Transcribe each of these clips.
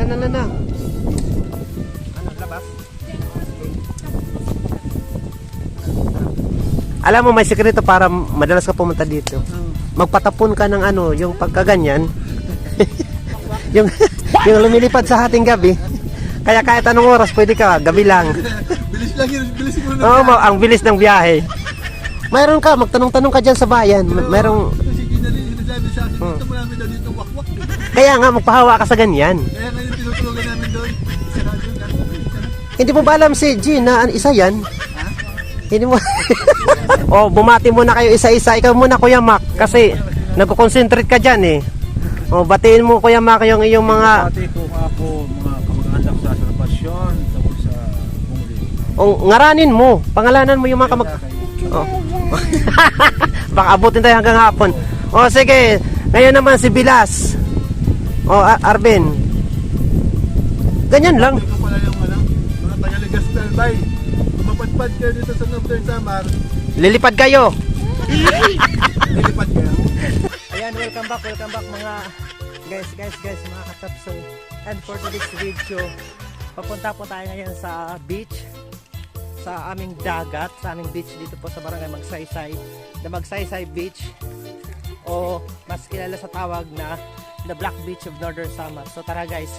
Na. Ano, labas? Alam mo, may sikreto para madalas ka pumunta dito. Magpatapon ka ng ano, yung pagkaganyan. yung lumilipad sa hating gabi. Kaya kahit anong oras pwede ka, gabi lang. Bilis lang yun, bilis mo na. Oo, ang bilis ng biyahe. Mayroon ka, magtanong-tanong ka dyan sa bayan. Mayroong... Kasi ginali, sinasabi sa akin, dito marami daw dito wakwak. Kaya nga, magpahawa ka sa ganyan. Kaya ngayon tinutulungan namin doon. Isa na doon. Hindi mo ba alam si Jean na isa yan? Ha? Hindi mo... O, bumati muna kayo isa-isa. Ikaw muna, Kuya Mac. Kasi nagko-concentrate ka dyan eh. O, batiin mo, Kuya Mac, yung iyong mga... Pati kung ako, mga kamag-anak sa salvasyon, tapos sa muli. O, ngaranin mo. Pangalanan mo yung mga kamag... O. Baka abutin tayo hanggang hapon. O, sige. Ngayon naman si Bilas. O, Arvin. Ganyan lang. Ito pala yung mga Tagaligas Talbay. Mapadpad kayo dito sa Northern Samar. Lilipad kayo. Lilipad kayo. Ayan, welcome back mga guys, mga katapso. And for today's video, papunta po tayo ngayon sa beach, sa aming dagat, sa aming beach dito po sa barangay Magsaysay, the Magsaysay Beach, o mas kilala sa tawag na the Black Beach of Northern Samar. So tara guys,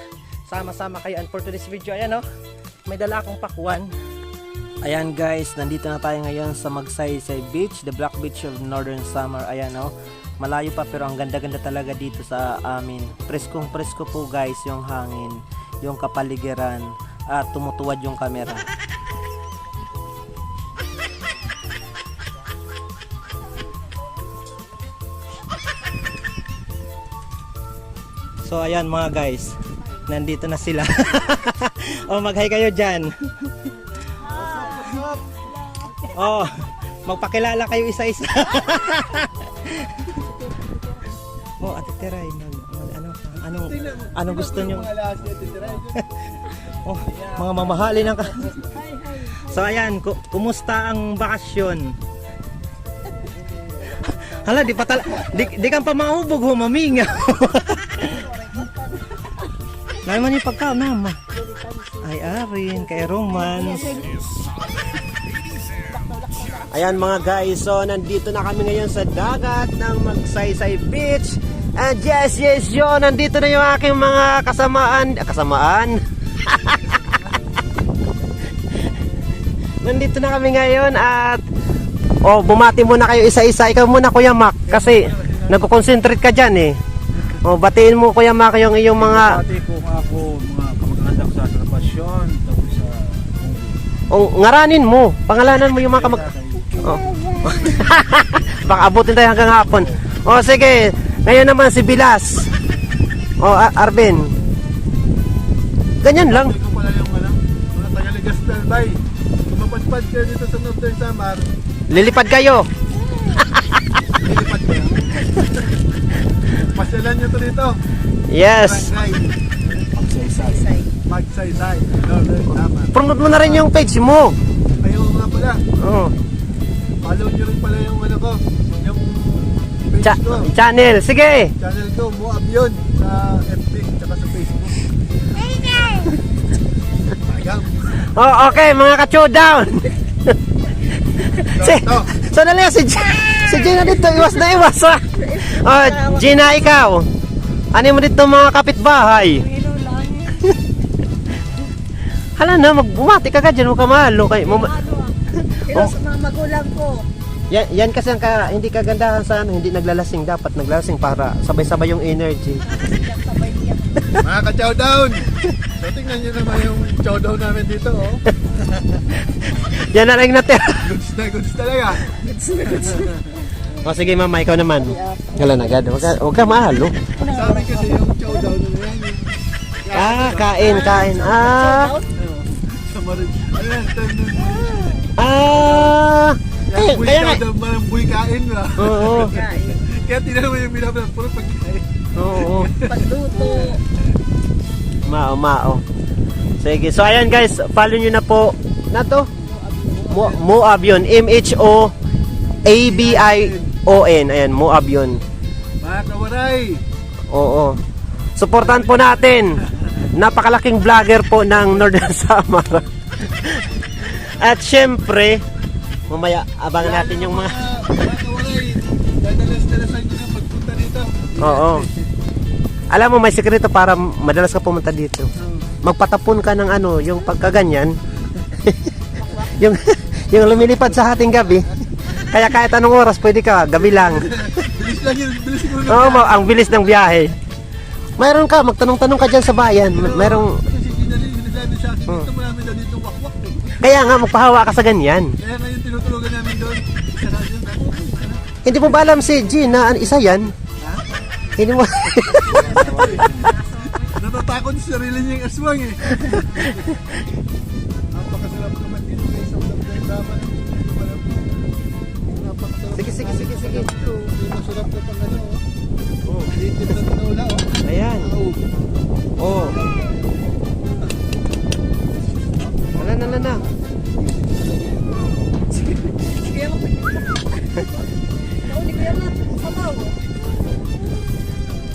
sama-sama kayo. And for today's video, ayan o, may dala akong pakwan. Ayan guys, nandito na tayo ngayon sa Magsaysay Beach, the Black Beach of Northern Samar. Ayan o, malayo pa pero ang ganda-ganda talaga dito sa amin. Preskong-presko po guys yung hangin, yung kapaligiran, at tumutuwad yung kamera. So ayan mga guys, nandito na sila. O, mag-hi kayo dyan. Oh, magpakilala kayo isa-isa. Oh, Ate Teray, anong gusto nyo? Oh, mga mamahalin ang So ayan, kumusta ang bakasyon? Hala, di kang pa mahubog, humaminga. Naman yung pagkaon nama. Ay, Arin, kay Roman. Ayan mga guys, so nandito na kami ngayon sa dagat ng Magsaysay Beach. And yes, nandito na yung aking mga kasamaan. Nandito na kami ngayon at bumati muna kayo isa-isa. Ikaw muna, Kuya Mac, kasi nagko-concentrate ka dyan eh. O, batiin mo, Kuya Mac, yung iyong mga... Pati kung ako, mga kamag-anak sa salvasyon, tapos sa muli. O, ngaranin mo. Pangalanan mo yung mga kamag... Oh. Baka abutin tayo hanggang hapon. O sige, ngayon naman si Bilas. O Arvin. Ganyan lang. Ito pala yung mga Tagaligas Talbay. Mapadpad kayo dito sa Northern Samar. Lilipad kayo. Lilipad kayo. Pasyalan nyo to dito. Yes. Magsaysay, Northern Samar. Promote mo na rin yung page mo. Ayaw nga pala. Oh. Follow nyo rin pala yung ano ko, yung page ko. Channel, sige. Channel ko, Moab yun, sa FB, tsaka sa Facebook. Ayang. Oh, okay, mga ka-showdown. So na lang si Gina dito, iwas na iwas ha. Oh, Gina, ikaw. Ano mo dito mga kapitbahay? Hala na, magbumati ka dyan, huwag ka mahalo. Pero sa mga magulang ko. Yan kasi ang hindi kagandahan sa hindi naglalasing. Dapat naglalasing para sabay-sabay yung energy. Mga ka-chowdown! So tingnan nyo naman yung chowdown namin dito, oh. Yan na rin natin. Goods talaga. O sige mama, ikaw naman. Wala na agad. Huwag ka mahalo. Sa amin kasi yung chowdown na yan. Kain. Sa marin. Ayan, time nun. Kaya nga. Marang buhay kain ba? Oo. Kaya tinanong mo yung binabla, puro pagkain. Oo. Pagluto. Mao. Sige. So ayan guys, follow nyo na po. Na to? Moab yun. MHOABION. Ayan, Moab yun. Mga kawaray. Oo. Suportahan po natin. napakalaking vlogger po ng Northern Samar. At syempre, mamaya abangan natin yung mga... Kawalay, dadalas-dalasan nyo na pagpunta dito. Oo. Alam mo, may sekreto para madalas ka pumunta dito. Magpatapon ka ng ano, yung pagkaganyan. yung lumilipad sa hating gabi. Kaya kahit anong oras, pwede ka, gabi lang. Bilis lang yun, bilis mo Oo, ang bilis ng biyahe. Mayroon ka, magtanong-tanong ka dyan sa bayan. Mayroong... Kasi si Gina Lee, sinasabi sa akin, dito marami daw dito wakwak. Kaya nga, magpahawa ka sa ganyan. Kaya ngayon tinutulugan namin doon. Isa na yun. Hindi mo ba alam si Gina, isa yan? Hindi mo... Natatakot sa sarili niyang aswang eh. Napakasarap naman dito guys. Sa ulam ng daman. Napakasarap. Sige. Masarap na pang ano. Oh, litid na tinaula oh. Ayan. Oh. Na. Kaya mo. Nauli ko yan na. Sabaw.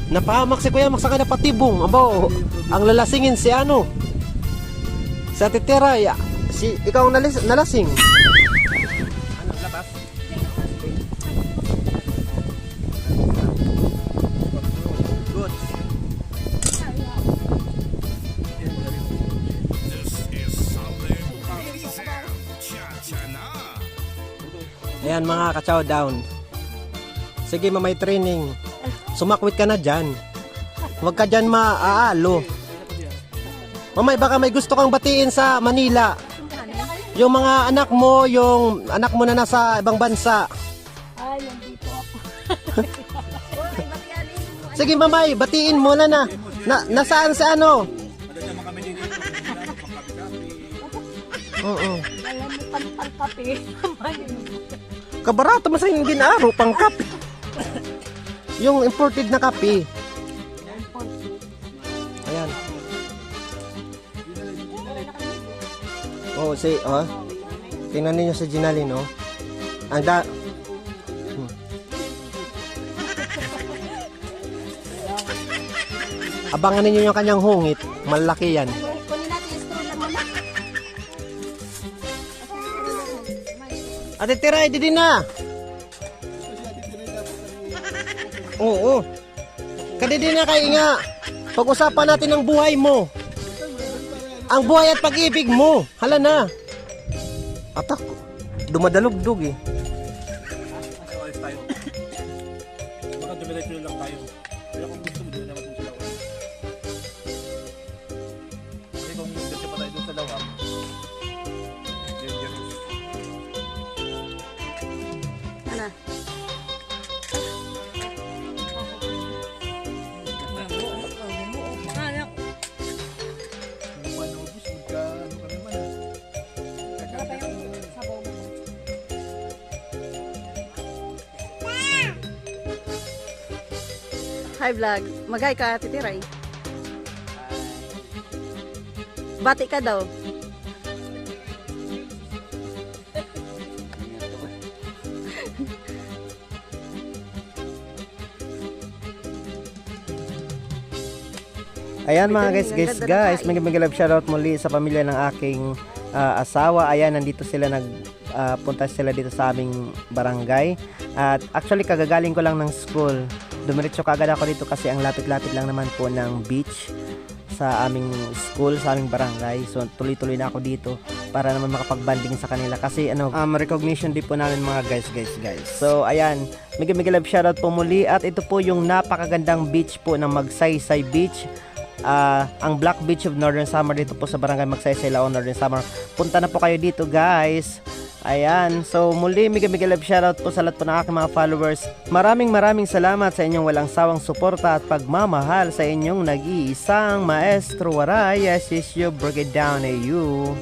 Napahamak si Kuya Max sa kada patibong. Aba, ang lalasingin si ano? Sa titira, si ikaw ang nalasing. Ano, lakas? Good. Ayan mga ka-chow down. Sige, mamay training. Sumakwit ka na dyan. Huwag ka dyan maaalo. Mamay, baka may gusto kang batiin sa Manila. Yung mga anak mo, yung anak mo na nasa ibang bansa. Ay, nandito ako. Sige mamay, batiin mo na. Nasaan si ano? Oo. Alam mo, pang-kape. Kabarato mo sa yung ginaro, pang kape. Yung imported na kape. Ayan. Oh, tingnan niyo sa Ginalin, no? Abangan niyo yung kanyang hungit. Malaki yan. Kunin natin yung straw lang muna. Ate Tiray, di din na. Oo. Kadidi na kayo nga. Pag-usapan natin ang buhay mo. Ang buhay at pag-ibig mo. Hala na. Atak. Dumadalugdog eh. Baka dumiretso lang tayo. Pero kung gusto mo, doon naman sa lawak. Kasi kung gusto pa tayo doon sa lawak, dangerous. Ano? Hi vlog, magay ka titiray. Bati ka daw. Ayan mga guys, may love shoutout muli sa pamilya ng aking asawa. Ayan, nandito sila punta sila dito sa aming barangay. At actually kagagaling ko lang ng school. Dumiretso kagad ako dito kasi ang lapit-lapit lang naman po ng beach sa aming school, sa aming barangay. So tuloy-tuloy na ako dito para naman makapag-banding sa kanila kasi recognition din po namin mga guys. So ayan, may love shoutout po muli at ito po yung napakagandang beach po ng Magsaysay Beach. Ang Black Beach of Northern Samar dito po sa barangay Magsaysay, Laon, Northern Samar. Punta na po kayo dito guys. Ayan, so muli mega love shoutout po sa lahat po ng aking mga followers. Maraming salamat sa inyong walang sawang suporta at pagmamahal sa inyong nag-iisang Maestro Waray. Yes, is you, break it down you.